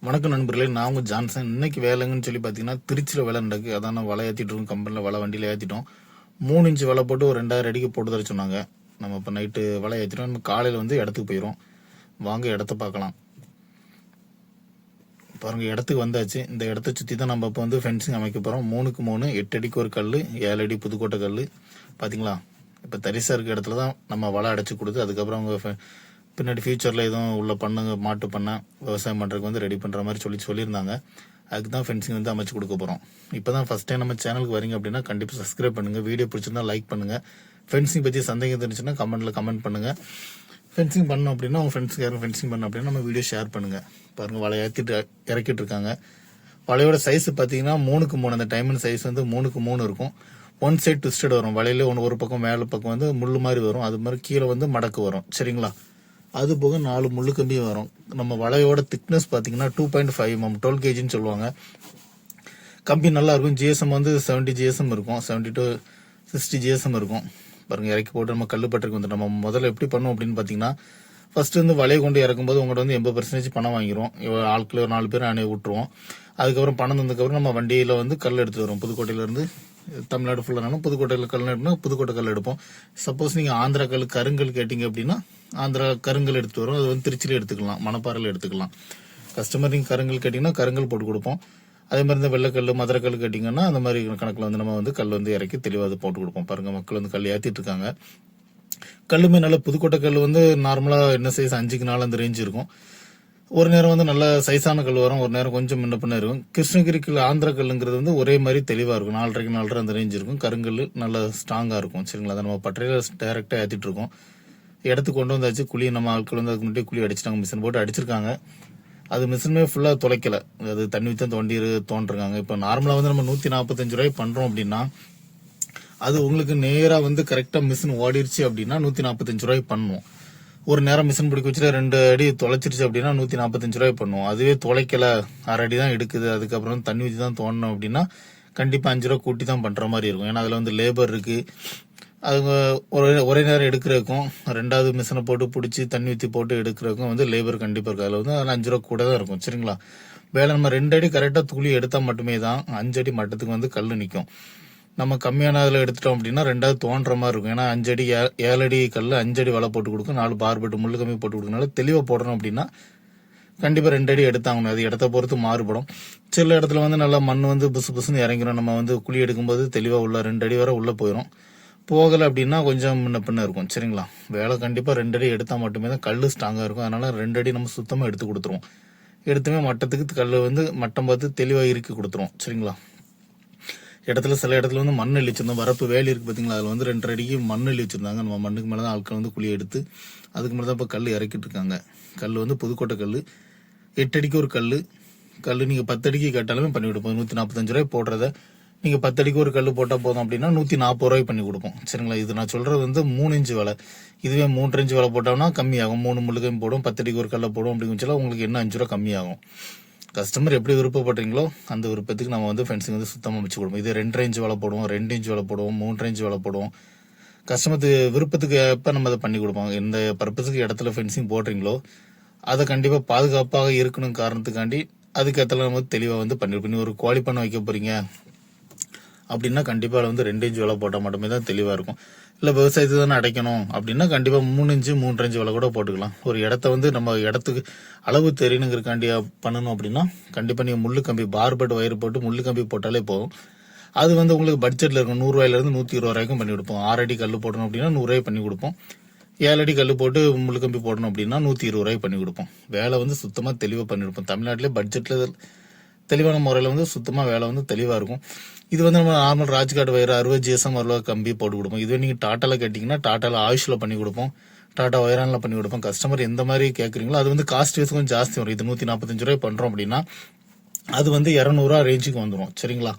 வணக்கம் நண்பர்களே, நான் உங்க ஜான்சன். இன்னைக்கு வேலைங்கன்னு சொல்லி பார்த்தீங்கன்னா திருச்சியில் வேலை நடக்கு. அதான் வலை ஏற்றிட்டு இருக்கோம். கம்பெனியில் வலை வண்டியில் ஏற்றிட்டோம். 3 இன்ச்சு வலை போட்டு ஒரு 2000 அடிக்கு போட்டு தர சொன்னாங்க. நம்ம இப்போ நைட்டு வலை ஏற்றிட்டோம். நம்ம காலையில் இடத்துக்கு போயிடும். வாங்க இடத்த பார்க்கலாம். பாருங்க, இடத்துக்கு வந்தாச்சு. இந்த இடத்த சுற்றி தான் நம்ம இப்போ ஃபென்சிங் அமைக்க போகிறோம். 3க்கு 3 8 அடிக்கு ஒரு கல், 7 அடி புதுக்கோட்டை கல். பார்த்தீங்களா, இப்போ தரிசா இருக்க இடத்துல தான் நம்ம வலை அடைச்சி கொடுத்து அதுக்கப்புறம் அவங்க பின்னாடி ஃபியூச்சரில் எதுவும் உள்ள பண்ணுங்க மாட்டு பண்ண விவசாயம் பண்ணுறதுக்கு ரெடி பண்ணுற மாதிரி சொல்லியிருந்தாங்க. அதுக்கு தான் ஃபென்சிங் அமைச்சு கொடுக்க போகிறோம். இப்போ தான் ஃபஸ்ட் டைம் நம்ம சேனலுக்கு வரீங்க அப்படின்னா கண்டிப்பாக சப்ஸ்கிரைப் பண்ணுங்கள். வீடியோ பிடிச்சிருந்தா லைக் பண்ணுங்கள். ஃபென்சிங் பற்றி சந்தேகம் இருந்துச்சுன்னா கமெண்ட் பண்ணுங்கள். ஃபென்சிங் பண்ணோம் அப்படின்னா உங்கள் ஃப்ரெண்ட்ஸுக்கு யாரும் ஃபென்சிங் பண்ணோம் அப்படின்னா நம்ம வீடியோ ஷேர் பண்ணுங்கள். பாருங்கள், வலை இறக்கிட்டு இருக்காங்க. வலையோட சைஸ் பார்த்தீங்கன்னா 3க்கு 3. அந்த டைமண்ட் சைஸ் 3க்கு 3 இருக்கும். ஒன் சைட் ட்விஸ்டட் வரும். வலையில ஒரு பக்கம் மேலே பக்கம் முள்ளு மாதிரி வரும். அது மாதிரி கீழே மடக்கு வரும். சரிங்களா, அது போக 4 முள்ளு கம்பி வரும். நம்ம வலையோட திக்னஸ் பார்த்தீங்கன்னா 2.5 mm 12 kgன்னு சொல்லுவாங்க. கம்பி நல்லா இருக்கும். ஜிஎஸ்எம் 70 GSM இருக்கும். 70 to 60 GSM இருக்கும். பாருங்க, இறக்கி போட்டு நம்ம கல்லுப்பட்டிருக்கு நம்ம முதல்ல எப்படி பண்ணுவோம் அப்படின்னு பார்த்தீங்கன்னா, ஃபர்ஸ்ட் வலையை கொண்டு இறக்கும்போது உங்கள்கிட்ட 80% பணம் வாங்கிடும். ஆட்கள் 4 பேர் அணைய விட்டுருவோம். அதுக்கப்புறம் பணம் தந்ததுக்கப்புறம் நம்ம வண்டியில் கல் எடுத்து வரும். புதுக்கோட்டையிலேருந்து தமிழ்நாடு ஃபுல்லானாலும் புதுக்கோட்டையில் கல் எடுப்போம்னா புதுக்கோட்டை கல் எடுப்போம். சப்போஸ் நீங்கள் ஆந்திரா கல் கருங்கல் கேட்டிங்க அப்படின்னா ஆந்திரா கருங்கல் எடுத்துட்டு வரும். அது திருச்சியில் எடுத்துக்கலாம், மணப்பாறையில் எடுத்துக்கலாம். கஸ்டமர் நீங்கள் கருங்கல் கேட்டிங்கன்னா கருங்கல் போட்டு கொடுப்போம். அதே மாதிரி இந்த வெள்ளைக்கல் மதுரைக்கல் கேட்டிங்கன்னா அந்த மாதிரி கணக்கில் நம்ம கல் இறக்கி தெளிவாக அது போட்டு கொடுப்போம். பாருங்க, மக்கள் கல் ஏற்றிட்டு இருக்காங்க. கல்லுமே நல்ல புதுக்கோட்டை கல் நார்மலாக என்ன சைஸ் 5க்கு 4 அந்த ரேஞ்ச் இருக்கும். ஒரு நேரம் நல்ல சைஸான கல் வரும், ஒரு நேரம் கொஞ்சம் முன்ன பின்ன இருக்கும். கிருஷ்ணகிரிக்கு ஆந்திரா கல்லுங்கிறது ஒரே மாதிரி தெளிவா இருக்கும். 4.5க்கு 4.5 அந்த ரேஞ்ச் இருக்கும். கருங்கல் நல்ல ஸ்ட்ராங்கா இருக்கும். சரிங்களா, அதை நம்ம பட்டறையில டைரக்டா ஏத்திட்டு இருக்கோம். இடத்துக்கு கொண்டு வந்தாச்சு. குழி நம்ம ஆட்கள் அதுக்கு முன்னாடி குழி அடிச்சிட்டாங்க. மிஷின் போட்டு அடிச்சிருக்காங்க. அது மிஷினுமே ஃபுல்லா துளைக்கல. அது தண்ணி ஊற்றி தோண்டிருக்காங்க. இப்போ நார்மலா நம்ம 145 ரூபாய் பண்றோம் அப்படின்னா அது உங்களுக்கு நேரா கரெக்டா மிஷின் ஓடிருச்சு அப்படின்னா 145 ரூபாய் பண்ணுவோம். ஒரு நேரம் மிஷின் பிடிக்க வச்சுட்டு 2 அடி தொலைச்சிருச்சு அப்படின்னா 145 ரூபாய் பண்ணுவோம். அதுவே தொலைக்கல 1/2 அடி தான் எடுக்குது, அதுக்கப்புறம் தண்ணி ஊற்றி தான் தோண்டணும் அப்படின்னா கண்டிப்பா 5 ரூபா கூட்டி தான் பண்ற மாதிரி இருக்கும். ஏன்னா அதுல லேபர் இருக்கு. அது ஒரே நேரம் எடுக்கிறதுக்கும் 2வது மிஷினை போட்டு பிடிச்சி தண்ணி ஊற்றி போட்டு எடுக்கிறதுக்கும் லேபர் கண்டிப்பா இருக்கு. அதில் 5 ரூபா கூட தான் இருக்கும். சரிங்களா, வேலை நம்ம 2 அடி கரெக்டா துளி எடுத்தா மட்டுமே தான் 5 அடி மட்டத்துக்கு கல் நிற்கும். நம்ம கம்மியான அதில் எடுத்துட்டோம் அப்படின்னா 2வது தோன்ற மாதிரி இருக்கும். ஏன்னா 5 அடி 7 அடி கல் 5 அடி வலை போட்டு கொடுக்கும். 4 பார்பெட்டு முள்ளு கம்மி போட்டு கொடுக்கறதுனால தெளிவாக போடணும் அப்படின்னா கண்டிப்பாக 2 அடி எடுத்தாங்கணும். அது இடத்த பொறுத்து மாறுபடும். சில இடத்துல நல்லா மண் புசு புசுன்னு இறங்கிடும். நம்ம குழி எடுக்கும்போது தெளிவாக உள்ள 2 அடி வரை உள்ள போயிடும். போகலை அப்படின்னா கொஞ்சம் முன்ன பின்ன இருக்கும். சரிங்களா, வேலை கண்டிப்பாக 2 அடி எடுத்தால் மட்டுமே தான் கல் ஸ்ட்ராங்காக இருக்கும். அதனால 2 அடி நம்ம சுத்தமாக எடுத்து கொடுத்துருவோம். எடுத்துமே மட்டத்துக்கு கல் மட்டம் பார்த்து தெளிவாக இறுக்கி கொடுத்துருவோம். சரிங்களா, சில இடத்துல மண் அள்ளி வச்சிருந்தோம். வரப்பு வேலி இருக்கு பார்த்தீங்களா, அதில் 2 அடிக்கு மண் அள்ளி வச்சிருந்தாங்க. நம்ம மண்ணுக்கு மேலே தான் ஆட்கள் குழி எடுத்து அதுக்கு மேலே தான் இப்போ கல் இறக்கிட்டு இருக்காங்க. கல் புதுக்கோட்டை கல் 8 அடிக்கு ஒரு கல் நீங்கள் 10 அடிக்கு கேட்டாலுமே பண்ணி கொடுப்போம். 145 ரூபாய் போடுறத நீங்கள் 10 அடிக்கு ஒரு கல் போட்டால் போதும் அப்படின்னா 140 ரூபாய் பண்ணி கொடுப்போம். சரிங்களா, இது நான் சொல்றது 3 இன்ச்சு வலை. இதுவே 3 இன்ச்சு வலை போட்டோம்னா கம்மியாகும். 3 முள்ளுக்கையும் போடும், 10 அடிக்கு ஒரு கல்லை போடும். அப்படின்னு உங்களுக்கு என்ன 5 ரூபா கம்மியாகும். கஸ்டமர் எப்படி விருப்பப்படுறீங்களோ அந்த விருப்பத்துக்கு நம்ம ஃபென்சிங் சுத்தமாக வச்சு கொடுப்போம். இது 2 இன்ச்சு வலை போடுவோம், 2 இன்ச்சு வலை போடுவோம், 3 இன்ச்சு வலை போடுவோம். கஸ்டமருக்கு விருப்பத்துக்கு எப்போ நம்ம அதை பண்ணி கொடுப்போம். எந்த பர்பஸுக்கு இடத்துல ஃபென்சிங் போடுறீங்களோ அதை கண்டிப்பாக பாதுகாப்பாக இருக்கணும் காரணத்துக்காண்டி அதுக்கேற்ற நம்ம தெளிவாக பண்ணிருப்போம். நீ ஒரு கோழி பண்ண வைக்க போறீங்க அப்படின்னா கண்டிப்பாக 2 இன்ச்சு வலை போட்டால் மட்டுமே தான் தெளிவாக இருக்கும். இல்லை விவசாயத்துக்கு தானே அடைக்கணும் அப்படின்னா கண்டிப்பாக 3 இன்ச்சு 3 இன்ச்சு வலை கூட போட்டுக்கலாம். ஒரு இடத்த நம்ம இடத்துக்கு அளவு தெரியணுங்கிறக்காண்டி பண்ணணும் அப்படின்னா கண்டிப்பாக நீங்கள் முள்ளு கம்பி பார்பெட் வயிறு போட்டு முள்ளு கம்பி போட்டாலே போதும். அது உங்களுக்கு பட்ஜெட்டில் இருக்கும். 100 ரூபாயிலிருந்து 120 ரூபாய்க்கும் பண்ணி கொடுப்போம். 6 அடி கல் போடணும் அப்படின்னா 100 ரூபாய் பண்ணி கொடுப்போம். 7 அடி கல் போட்டு முள்ளு கம்பி போடணும் அப்படின்னா 120 ரூபாய் பண்ணி கொடுப்போம். வேலை சுத்தமாக தெளிவாக பண்ணி கொடுப்போம். தமிழ்நாட்டிலே பட்ஜெட்டில் தெளிவான முறையில் சுத்தமாக வேலை தெளிவாக இருக்கும். இது நம்ம நார்மல் ராஜ்காட் வயர் 60 GSM கம்பி போட்டு கொடுப்போம். இதுவே நீங்கள் டாட்டாவில் கேட்டிங்கன்னா டாட்டாவில் ஆயுஷில் பண்ணி கொடுப்போம், டாட்டா வயரானில் பண்ணி கொடுப்போம். கஸ்டமர் எந்த மாதிரி கேட்குறீங்களோ அது காஸ்ட் வைஸ் கொஞ்சம் ஜாஸ்தி வரும். இது 145 ரூபாய் பண்ணுறோம் அப்படின்னா அது 200 ரேஞ்சுக்கு வந்துடும். சரிங்களா,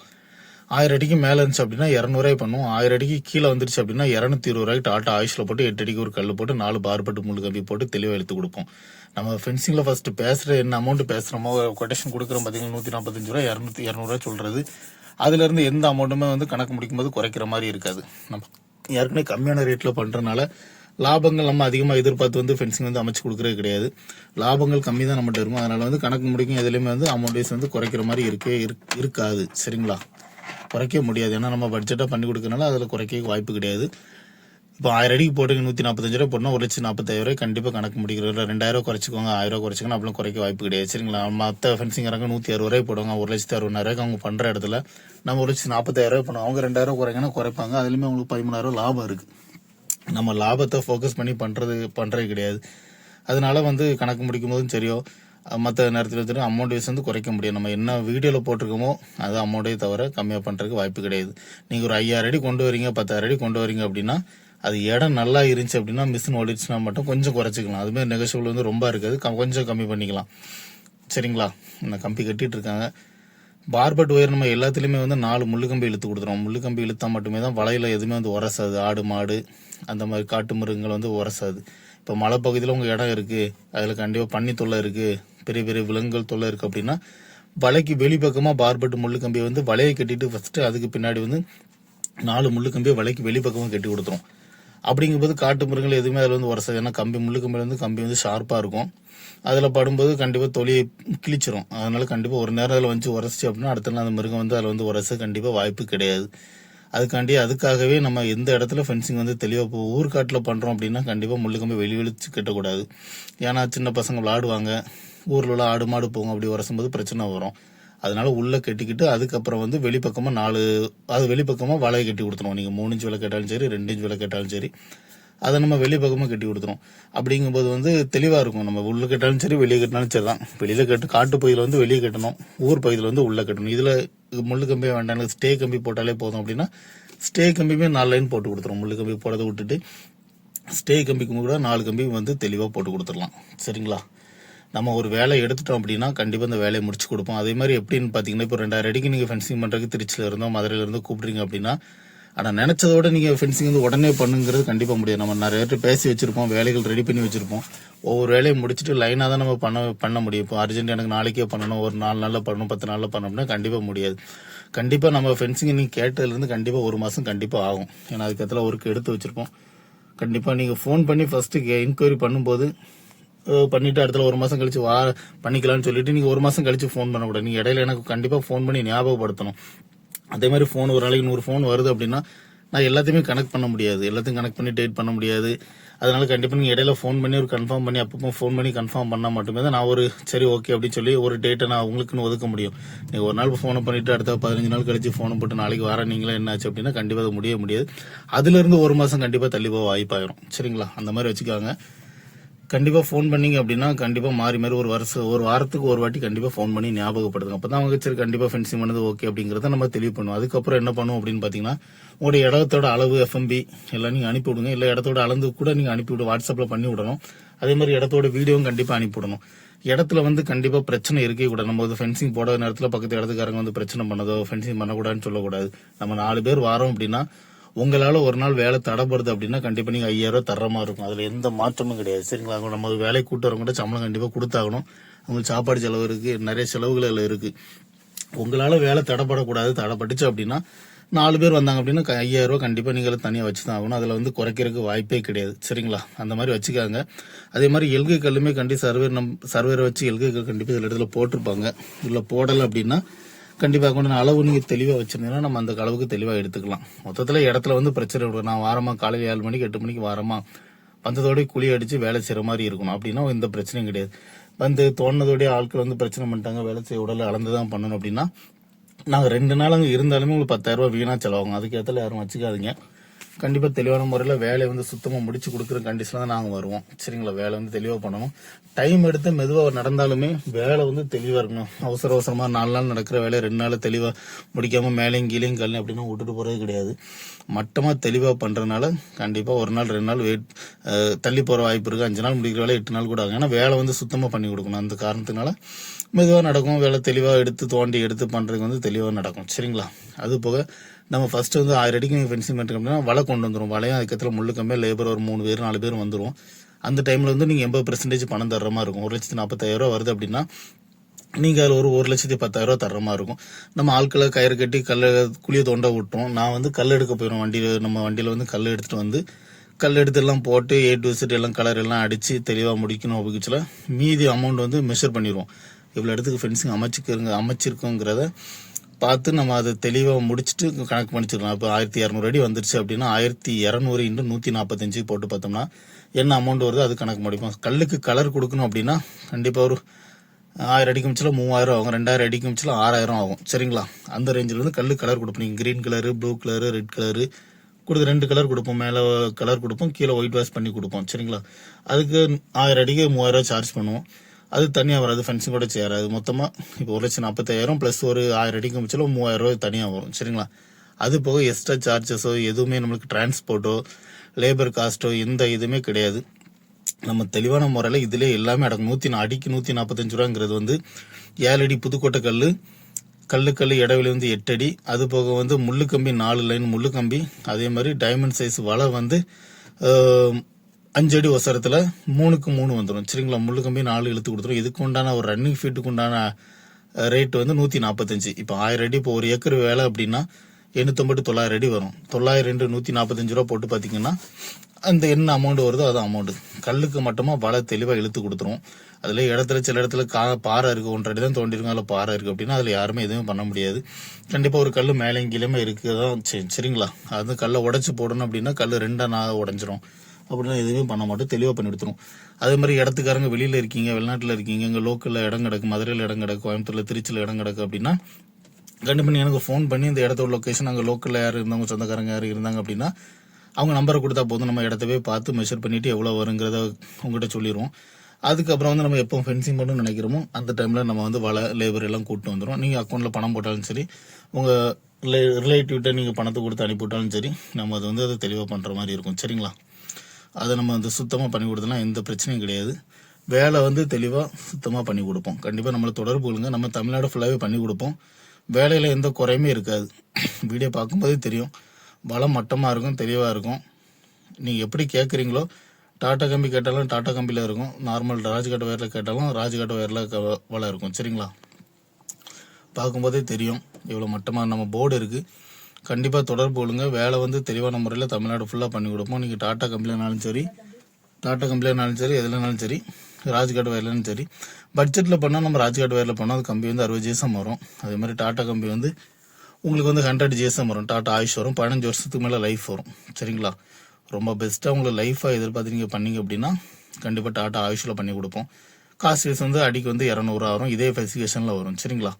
1000 அடிக்கு மேலே இருந்துச்சு அப்படின்னா 200 ரூபாய் பண்ணுவோம். 1000 அடிக்கு கீழே வந்துருச்சு அப்படின்னா 220 ரூபாய்க்கு டாட்டா ஆயுஷில் போட்டு 8 அடிக்கு ஒரு கல் போட்டு 4 பார்பெட்டு முள்ளு கம்பி போட்டு தெளிவாக எடுத்து கொடுப்போம். நம்ம ஃபென்சிங்கில் ஃபர்ஸ்ட் பேசுகிற என்ன அமௌண்ட் பேசுகிறோமோ கொட்டேஷன் கொடுக்குறோம் பார்த்தீங்கன்னா 145 ரூபாய் 200 சொல்கிறது. அதுல இருந்து எந்த அமௌண்ட்டுமே கணக்கு முடிக்கும் போது குறைக்கிற மாதிரி இருக்காது. நம்ம ஏற்கனவே கம்மியான ரேட்ல பண்றதுனால லாபங்கள் நம்ம அதிகமாக எதிர்பார்த்து வந்து ஃபென்சிங் வந்து அமைச்சு கொடுக்கறது கிடையாது. லாபங்கள் கம்மி தான் நம்மகிட்ட இருக்கும். அதனால வந்து கணக்கு முடிக்கும் எதுலையுமே வந்து அமௌண்ட் வைஸ் வந்து குறைக்கிற மாதிரி இருக்காது. சரிங்களா, குறைக்க முடியாது. ஏன்னா நம்ம பட்ஜெட்டாக பண்ணி கொடுக்கறனால அதில் குறைக்க வாய்ப்பு கிடையாது. இப்போ 1000 அடிக்கு போட்டு 145 ரூபாய் போட்டோம்னா 1,40,000 கண்டிப்பாக கணக்கு முடிக்கிறது. 2000 குறைச்சிக்கோங்க, 1000 குறைச்சிக்கோங்க, அப்படிலாம் குறைக்க வாய்ப்பு கிடையாது. சரிங்களா, மற்ற ஃபென்சிங்காரங்க 160 போடுவாங்க, 1,60,000 அவங்க பண்ற இடத்துல நம்ம 1,40,000 பண்ணுவோம். அவங்க 2000 குறைங்கன்னா குறைப்பாங்க. அதுலயுமே அவங்களுக்கு 13,000 லாபம் இருக்கு. நம்ம லாபத்தை ஃபோக்கஸ் பண்ணி பண்றது கிடையாது. அதனால வந்து கணக்கு முடிக்கும் போதும் சரியோ மற்ற நேரத்தில் தெரியும் அமௌண்ட் வைஸ் வந்து குறைக்க முடியும். நம்ம என்ன வீடியோவில் போட்டிருக்கோமோ அது அமௌண்ட்டே தவிர கம்மியாக பண்ணுறதுக்கு வாய்ப்பு கிடையாது. நீங்கள் ஒரு 5000 அடி கொண்டு வரீங்க, 10,000 அடி கொண்டு வரீங்க அப்படின்னா அது இடம் நல்லா இருந்துச்சு அப்படின்னா மிஷின் ஓடிச்சுன்னா மட்டும் கொஞ்சம் குறைச்சிக்கலாம். அதுமாதிரி நெகோஷியபிள் வந்து ரொம்ப இருக்காது, கொஞ்சம் கம்மி பண்ணிக்கலாம். சரிங்களா, இந்த கம்பி கட்டிட்டு இருக்காங்க. பார்பட் ஒயர் நம்ம எல்லாத்துலேயுமே வந்து 4 முள்ளு கம்பி இழுத்து கொடுத்துருவோம். முள்ளு கம்பி இழுத்தா மட்டுமே தான் வலையில் எதுவுமே வந்து உரசாது. ஆடு மாடு அந்த மாதிரி காட்டு மிருகங்கள் வந்து உரசாது. இப்போ மலை பகுதியில் உங்கள் இடம் இருக்குது, அதில் கண்டிப்பாக பன்னி தொல்லை இருக்குது, பெரிய பெரிய விலங்குகள் தொல்லை இருக்குது அப்படின்னா வலைக்கு வெளிப்பக்கமாக பார்பட் முள்ளு கம்பியை வந்து வலையை கட்டிட்டு ஃபஸ்ட்டு அதுக்கு பின்னாடி வந்து 4 முள்ளு கம்பியை வலைக்கு வெளிப்பக்கமாக கட்டி கொடுத்துரும். அப்படிங்கும்போது காட்டு மிருகங்கள் எதுவுமே அதில் வந்து உரசாது. ஏன்னா முள்ளு கம்பியில் வந்து கம்பி வந்து ஷார்ப்பாக இருக்கும். அதில் படும்போது கண்டிப்பாக தொலியை கிழிச்சிரும். அதனால கண்டிப்பாக ஒரு நேரம் அதில் வந்து உரசிச்சு அப்படின்னா அடுத்த நாள் அந்த மிருகம் வந்து அதில் வந்து உரச கண்டிப்பாக வாய்ப்பு கிடையாது. அதுக்காகவே நம்ம எந்த இடத்துல ஃபென்சிங் வந்து தெளிவாக ஊர்காட்டில் பண்ணுறோம் அப்படின்னா கண்டிப்பாக முள்ளு கம்பி வெளிச்சு கட்டக்கூடாது. ஏன்னா சின்ன பசங்க விளாடுவாங்க, ஊரில் உள்ள ஆடு மாடு போகும், அப்படி உரசும்போது பிரச்சனை வரும். அதனால உள்ள கட்டிக்கிட்டு அதுக்கப்புறம் வந்து வெளிப்பக்கமாக வலையை கட்டி கொடுத்துருவோம். நீங்கள் 3 இன்ச் விலை கேட்டாலும் சரி, 2 இன்ச் விலை கேட்டாலும் சரி, அதை நம்ம வெளிப்பக்கமாக கட்டி கொடுத்துரும். அப்படிங்கும்போது வந்து தெளிவாக இருக்கும். நம்ம உள்ள கட்டாலும் சரி, வெளியே கட்டினாலும் சரி தான். வெளியில் காட்டு பகுதியில் வந்து வெளியே கட்டணும், ஊர் பகுதியில் வந்து உள்ள கட்டணும். இதில் முள்ளு கம்பியே வேண்டாம், ஸ்டே கம்பி போட்டாலே போதும் அப்படின்னா ஸ்டே கம்பியுமே 4 லைன் போட்டு கொடுத்துரும். முள்ளு கம்பி போடுறதை விட்டுட்டு ஸ்டே கம்பிக்கு கூட 4 கம்பி வந்து தெளிவாக போட்டு கொடுத்துடலாம். சரிங்களா, நம்ம ஒரு வேலை எடுத்துட்டோம் அப்படின்னா கண்டிப்பாக இந்த வேலையை முடிச்சு கொடுப்போம். அதே மாதிரி எப்படின்னு பார்த்தீங்கன்னா, இப்போ 2000 அடிக்கு நீங்கள் ஃபென்சிங் பண்ணுறதுக்கு திருச்சியில் இருந்தோம், மதுரையில இருந்து கூப்பிடுறீங்க அப்படின்னா, ஆனால் நினைச்சதோட நீங்கள் ஃபென்சிங் வந்து உடனே பண்ணுங்கிறது கண்டிப்பாக முடியாது. நம்ம நிறைய பேர் பேசி வச்சிருப்போம், வேலைகள் ரெடி பண்ணி வச்சிருப்போம். ஒவ்வொரு வேலையை முடிச்சுட்டு லைனாக தான் நம்ம பண்ண முடியும். இப்போ அர்ஜென்ட் எனக்கு நாளைக்கே பண்ணணும், ஒரு 4 நாளில் பண்ணணும், 10 நாளில் பண்ணணும்னா கண்டிப்பாக முடியாது. கண்டிப்பாக நம்ம ஃபென்சிங் நீங்கள் கேட்டதுலேருந்து கண்டிப்பாக 1 மாதம் கண்டிப்பாக ஆகும். ஏன்னா அதுக்கத்துல ஒர்க் எடுத்து வச்சிருப்போம். கண்டிப்பாக நீங்கள் ஃபோன் பண்ணி ஃபர்ஸ்ட் இன்கொயரி பண்ணும்போது பண்ணிட்டு அடுத்த 1 மாதம் கழிச்சு பண்ணிக்கலாம்னு சொல்லிட்டு நீங்கள் 1 மாதம் கழிச்சு ஃபோன் பண்ணக்கூடாது. நீங்கள் இடையில எனக்கு கண்டிப்பாக ஃபோன் பண்ணி ஞாபகப்படுத்தணும். அதே மாதிரி ஃபோன் ஒரு நாளைக்கு 100 ஃபோன் வருது அப்படின்னா நான் எல்லாத்தையுமே கனெக்ட் பண்ண முடியாது, எல்லாத்தையும் கனெக்ட் பண்ணி டேட் பண்ண முடியாது. அதனால கண்டிப்பாக நீங்கள் இடையில ஃபோன் பண்ணி ஒரு கன்ஃபார்ம் பண்ணி அப்பப்போ ஃபோன் பண்ணி கன்ஃபார்ம் பண்ணால் மட்டுமே தான் நான் ஒரு சரி ஓகே அப்படின்னு சொல்லி ஒரு டேட்டை நான் உங்களுக்குன்னு ஒதுக்க முடியும். நீங்கள் ஒரு நாள் ஃபோனை பண்ணிட்டு அடுத்த 15 நாள் கழிச்சு ஃபோனை போட்டு நாளைக்கு வர நீங்களே என்னாச்சு அப்படின்னா கண்டிப்பாக அது முடியாது. அதுலேருந்து 1 மாதம் கண்டிப்பாக தள்ளி போக வாய்ப்பாயிரும். சரிங்களா, அந்த மாதிரி வச்சுக்காங்க. கண்டிப்பாக ஃபோன் பண்ணீங்க அப்படின்னா கண்டிப்பாக மாறி ஒரு வாரத்துக்கு ஒரு வாட்டி கண்டிப்பாக ஃபோன் பண்ணி ஞாபகப்படுத்துங்க. அப்போ தான் அவங்க சரி கண்டிப்பாக ஃபென்சிங் பண்ணது ஓகே அப்படிங்கிறத நம்ம தெளிவு பண்ணுவோம். அதுக்கப்புறம் என்ன பண்ணுவோம் அப்படின்னு பார்த்தீங்கன்னா, உங்களுடைய இடத்தோட அளவு எஃப்எம்பி எல்லாம் நீங்கள் அனுப்பிவிடுங்க. இல்லை இடத்தோட அளந்து கூட நீங்கள் அனுப்பிவிடு, வாட்ஸ்அப்பில் பண்ணி விடணும். அதே மாதிரி இடத்தோட வீடியோவும் கண்டிப்பாக அனுப்பிவிடணும். இடத்துல வந்து கண்டிப்பாக பிரச்சனை இருக்கே கூடாது. நம்ம வந்து ஃபென்சிங் போடாத நேரத்தில் பக்கத்து இடத்துக்காரங்க வந்து பிரச்சனை பண்ணதோ ஃபென்சிங் பண்ணக்கூடாதுன்னு சொல்லக்கூடாது. நம்ம 4 பேர் வாரோம் அப்படின்னா உங்களால ஒரு நாள் வேலை தடைப்படுது அப்படின்னா கண்டிப்பா நீங்க 5000 தர்ற மாதிரி இருக்கும். அதுல எந்த மாற்றமும் கிடையாது. சரிங்களா, நம்ம வேலை கூட்டுறவங்க சம்பளம் கண்டிப்பா கொடுத்தாகணும். உங்களுக்கு சாப்பாடு செலவு இருக்கு, நிறைய செலவுகள் அதுல இருக்கு. உங்களால வேலை தடைப்படக்கூடாது. தடைப்பட்டுச்சு அப்படின்னா 4 பேர் வந்தாங்க அப்படின்னா 5000 கண்டிப்பா நீங்க தனியா வச்சுதான் ஆகணும். அதுல வந்து குறைக்கிறதுக்கு வாய்ப்பே கிடையாது. சரிங்களா, அந்த மாதிரி வச்சுக்காங்க. அதே மாதிரி எல்கை கல்லுமே சர்வேரை வச்சு எல்கை கல் கண்டிப்பா இதுல இடத்துல போட்டிருப்பாங்க. இதுல போடலை அப்படின்னா கண்டிப்பாக கொண்டு அளவு நீங்கள் தெளிவாக வச்சிருந்தீங்கன்னா நம்ம அந்த அளவுக்கு தெளிவாக எடுத்துக்கலாம். மொத்தத்தில் இடத்துல வந்து பிரச்சனை இருக்கும். நான் வாரமா காலையில் 7 மணிக்கு 8 மணிக்கு வாரமா வந்ததோடய குழி அடிச்சு வேலை செய்கிற மாதிரி இருக்கணும் அப்படின்னா எந்த பிரச்சனையும் கிடையாது. வந்து தோணுனதோடைய ஆட்கள் வந்து பிரச்சனை பண்ணிட்டாங்க, வேலை செய்ய உடலை அளந்து தான் பண்ணணும் அப்படின்னா நாங்கள் 2 நாள் அங்கே இருந்தாலுமே உங்களுக்கு 10,000 ரூபாய் வீணாக செலவாகும். அதுக்கேற்ற யாரும் வச்சுக்காதீங்க. கண்டிப்பாக தெளிவான முறையில் வேலையை வந்து சுத்தமாக முடிச்சு கொடுக்குற கண்டிஷனில் தான் நாங்கள் வருவோம். சரிங்களா, வேலை வந்து தெளிவாக பண்ணணும். டைம் எடுத்து மெதுவாக நடந்தாலுமே வேலை வந்து தெளிவாக இருக்கணும். அவசரமாக 4 நாள் நடக்கிற வேலையை 2 நாள் தெளிவாக முடிக்காமல் மேலேயும் கீழேயும் கல்லையும் அப்படின்னா விட்டுட்டு போகிறது கிடையாது. மட்டமாக தெளிவாக பண்ணுறதுனால கண்டிப்பாக 1 நாள் 2 நாள் தள்ளி போகிற வாய்ப்பு இருக்குது. 5 நாள் முடிக்கிற வேலை 8 நாள் கூட ஆகும். ஏன்னா வேலை வந்து சுத்தமாக பண்ணி கொடுக்கணும். அந்த காரணத்தினால மெதுவாக நடக்கும். வேலை தெளிவாக தோண்டி எடுத்து பண்ணுறதுக்கு வந்து தெளிவாக நடக்கும். சரிங்களா, அது போக நம்ம ஃபர்ஸ்ட் வந்து 1000 அடிக்கு நீங்கள் ஃபென்சிங் பண்ணுறோம் அப்படின்னா வலை கொண்டு வந்துடும். வலையும் அதுக்கத்துல முள்ளு கம்மியாக லேபர் ஒரு 3 பேர் 4 பேர் வந்துடும். அந்த டைமில் வந்து நீங்கள் 80% பணம் தர்ற மாதிரி இருக்கும். 1,40,000 வருது அப்படின்னா நீங்கள் அதில் ஒரு 1,10,000 தர்ற மாதிரி இருக்கும். நம்ம ஆட்களை கயிறு கட்டி குழியை தோண்ட விட்டோம். நான் வந்து கல் எடுக்க போயிடும். நம்ம வண்டியில் வந்து கல் எடுத்துகிட்டு வந்து கல் எடுத்துலாம் போட்டு A to Z எல்லாம் கலர் எல்லாம் அடித்து தெளிவாக முடிக்கணும் அப்படிச்சுல மீதி அமௌண்ட் வந்து மெஷர் பண்ணிடுவோம். இவ்வளோ இடத்துக்கு ஃபென்சிங் அமைச்சிருக்கோங்கிறத பார்த்து நம்ம அதை தெளிவாக முடிச்சுட்டு கணக்கு பண்ணிச்சிடலாம். இப்போ 1200 அடி வந்துருச்சு அப்படின்னா 1200 × 145 போட்டு பார்த்தோம்னா என்ன அமௌண்ட் வருது அது கணக்கு முடிப்போம். கல்லுக்கு கலர் கொடுக்கணும் அப்படின்னா கண்டிப்பாக ஒரு 1000 அடிக்கு மிச்சில் 3000 ஆகும், 2000 அடிக்கு மிச்சில் 6000 ஆகும். சரிங்களா? அந்த ரேஞ்சில் வந்து கல் கலர் கொடுப்போம். நீங்கள் green colour, blue colour, red colour கொடுத்து 2 கலர் கொடுப்போம். மேலே கலர் கொடுப்போம், கீழே ஒயிட் வாஷ் பண்ணி கொடுப்போம். சரிங்களா? அதுக்கு 1000 அடிக்கு 3000 சார்ஜ் பண்ணுவோம். அது தனியாக வராது, ஃபென்சிங் கூட சேராது. மொத்தமாக இப்போ 1,45,000 ப்ளஸ் ஒரு 1000 அடிக்கு மிச்சில் 3000 ரூபாய் தனியாக வரும். சரிங்களா? அது போக எக்ஸ்ட்ரா சார்ஜஸோ எதுவுமே நம்மளுக்கு டிரான்ஸ்போர்ட்டோ லேபர் காஸ்ட்டோ எந்த இதுவுமே கிடையாது. நம்ம தெளிவான முறையில் இதிலே எல்லாமே அடக்கும். அடிக்கு 145 ரூபாங்கிறது வந்து 7 அடி புதுக்கோட்டை கல் இடைவெளி வந்து 8 அடி, அது போக வந்து முள்ளு கம்பி 4 லைன் முள்ளு கம்பி, அதே மாதிரி டைமண்ட் சைஸ் வலை வந்து 5 அடி ஒசரத்தில் 3க்கு 3 வந்துடும். சரிங்களா? முள்ளு கம்பி 4 இழுத்து கொடுத்துரும். இதுக்கு உண்டான ஒரு ரன்னிங் ஃபீட்டுக்கு உண்டான ரேட் வந்து 145. இப்போ 1000 அடி இப்போ 1 ஏக்கர் வேலை அப்படின்னா 809 அடி வரும். 900 × 145 ரூபா போட்டு பார்த்தீங்கன்னா அந்த என்ன அமௌண்ட் வருதோ அது அமௌண்ட். கல்லுக்கு மட்டுமா வலை தெளிவாக இழுத்து கொடுத்துரும். அதில் சில இடத்துல பாறை இருக்குது, 1.5 அடி தான் தோண்டிருக்கும், அதில் பாறை இருக்குது அப்படின்னா அதில் யாருமே எதுவுமே பண்ண முடியாது. கண்டிப்பாக ஒரு கல் மேலே கீழே இருக்குதான். சரிங்களா? அது கல்லை உடச்சி போடணும் அப்படின்னா கல் 2 உடஞ்சிரும். அப்படின்னா எதுவுமே பண்ண மாட்டோம், தெளிவாக பண்ணி கொடுத்துரும். அதே மாதிரி இடத்துக்காரங்க வெளியில் இருக்கீங்க, வெளிநாட்டில் இருக்கீங்க, இங்கே லோக்கலில் இடம் கிடக்கு, மதுரையில் இடம் கிடக்கு, கோயம்புத்தூரில் திருச்சியில் இடம் கிடக்கு அப்படின்னா கண்டிப்பாக எனக்கு ஃபோன் பண்ணி இந்த இடத்தோட லொக்கேஷன் அங்கே லோக்கலில் யார் இருந்தவங்க சொந்தக்காரங்க யார் இருந்தாங்க அப்படின்னா அவங்க நம்பரை கொடுத்தா போதும். நம்ம இடத்தவே பார்த்து மெஷர் பண்ணிவிட்டு எவ்வளோ வருங்கிறத உங்கள்கிட்ட சொல்லிடுவோம். அதுக்கப்புறம் வந்து நம்ம எப்போ ஃபென்சிங் பண்ணணும்னு நினைக்கிறோமோ அந்த டைமில் நம்ம வந்து வலை லேபர் எல்லாம் கூப்பிட்டு வந்துடும். நீங்கள் அக்கௌண்ட்டில் பணம் போட்டாலும் சரி, உங்கள் ரிலேட்டிவ்கிட்ட நீங்கள் பணத்தை கொடுத்து அனுப்பிவிட்டாலும் சரி, நம்ம அதை வந்து அதை தெளிவாக பண்ணுற மாதிரி இருக்கும். சரிங்களா? அதை நம்ம வந்து சுத்தமாக பண்ணி கொடுத்தோம்னா எந்த பிரச்சனையும் கிடையாது. வேலை வந்து தெளிவாக சுத்தமாக பண்ணி கொடுப்போம். கண்டிப்பாக நம்மளை தொடர்பு கொள்ளுங்க. நம்ம தமிழ்நாடு ஃபுல்லாகவே பண்ணி கொடுப்போம். வேலையில் எந்த குறையுமே இருக்காது. வீடியோ பார்க்கும்போதே தெரியும், வளம் மட்டமாக இருக்கும், தெளிவாக இருக்கும். நீங்கள் எப்படி கேட்குறீங்களோ டாட்டா கம்பி கேட்டாலும் டாட்டா கம்பியில் இருக்கும், நார்மல் ராஜ்காட் ஒயரில் கேட்டாலும் ராஜ்காட் ஒயரில் வலை இருக்கும். சரிங்களா? பார்க்கும்போதே தெரியும் இவ்வளோ மட்டமாக நம்ம போர்டு இருக்குது. கண்டிப்பாக தொடர்பு கொள்ளுங்க. வேலை வந்து தெளிவான முறையில் தமிழ்நாடு ஃபுல்லாக பண்ணி கொடுப்போம். நீங்கள் டாட்டா கம்பெனினாலும் சரி, எதுலனாலும் சரி, ராஜ்காட் ஒயர்லனாலும் சரி. பட்ஜெட்டில் பண்ணால் நம்ம ராஜ்காட் ஒயரில் பண்ணால் அது கம்பி வந்து 60 GSM வரும். அதே மாதிரி டாட்டா கம்பி வந்து உங்களுக்கு வந்து 100 GSM வரும். டாட்டா ஆயுஷ் வரும், 15 வருஷத்துக்கு மேலே லைஃப் வரும். சரிங்களா? ரொம்ப பெஸ்ட்டாக உங்களுக்கு லைஃபாக எதிர்பார்த்து நீங்கள் பண்ணீங்க அப்படின்னா கண்டிப்பாக டாட்டா ஆயுஷில் பண்ணி கொடுப்போம். காஸ்ட் வைஸ் வந்து அடிக்கு வந்து 200 வரும். இதே ஸ்பெசிஃபிகேஷனில் வரும். சரிங்களா?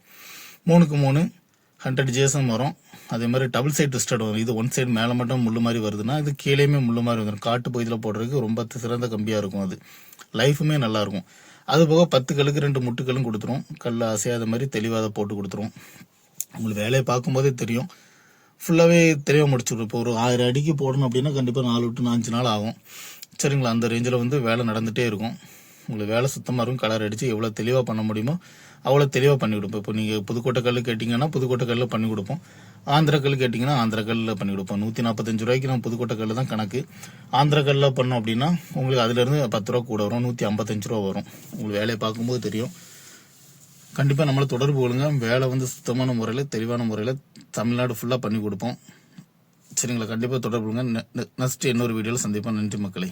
3க்கு 3 100 GSM வரும். அதே மாதிரி டபுள் சைட் ட்விஸ்டட் வரும். இது ஒன் சைடு மேலே மட்டும் முள்ளு மாதிரி வருதுன்னா இது கீழேயுமே முள்ளு மாதிரி வந்துடும். காட்டு பகுதியில் போடுறதுக்கு ரொம்ப சிறந்த கம்பியாக இருக்கும். அது லைஃபுமே நல்லாயிருக்கும். அது போக 10 கல்லுக்கு 2 முட்டுக்கல்லும் கொடுத்துரும். கல் அசையாத மாதிரி தெளிவாக அதை போட்டு கொடுத்துரும். உங்களுக்கு வேலையை பார்க்கும்போதே தெரியும், ஃபுல்லாகவே தெளிவாக முடிச்சுடும். இப்போ ஒரு 1000 அடிக்கு போடணும் அப்படின்னா கண்டிப்பாக 4 to 5 நாள் ஆகும். சரிங்களா? அந்த ரேஞ்சில் வந்து வேலை நடந்துகிட்டே இருக்கும். உங்களுக்கு வேலை சுத்தமாக இருக்கும். கலர் அடித்து எவ்வளோ தெளிவாக பண்ண முடியுமோ அவ்வளோ தெளிவாக பண்ணி கொடுப்போம். இப்போ நீங்கள் புதுக்கோட்டை கல் கேட்டிங்கன்னா புதுக்கோட்டை கல்லில் பண்ணி கொடுப்போம். ஆந்திரா கல் கேட்டிங்கன்னா ஆந்திரா கல்லில் பண்ணி கொடுப்போம். 145 ரூபாய்க்கு நம்ம புதுக்கோட்டை கல் தான் கணக்கு. ஆந்திரா கல்லில் பண்ணோம் அப்படின்னா உங்களுக்கு அதுலேருந்து 10 ரூபா கூட வரும், 155 ரூபா வரும். உங்களுக்கு வேலையை பார்க்கும்போது தெரியும். கண்டிப்பாக நம்மளை தொடர்பு கொள்ளுங்க. வேலை வந்து சுத்தமான முறையில் தெளிவான முறையில் தமிழ்நாடு ஃபுல்லாக பண்ணி கொடுப்போம். சரிங்களா? கண்டிப்பாக தொடர்பு கொள்ளுங்க. நெக்ஸ்ட் இன்னொரு வீடியோவில் சந்திப்போம். நன்றி மக்களே.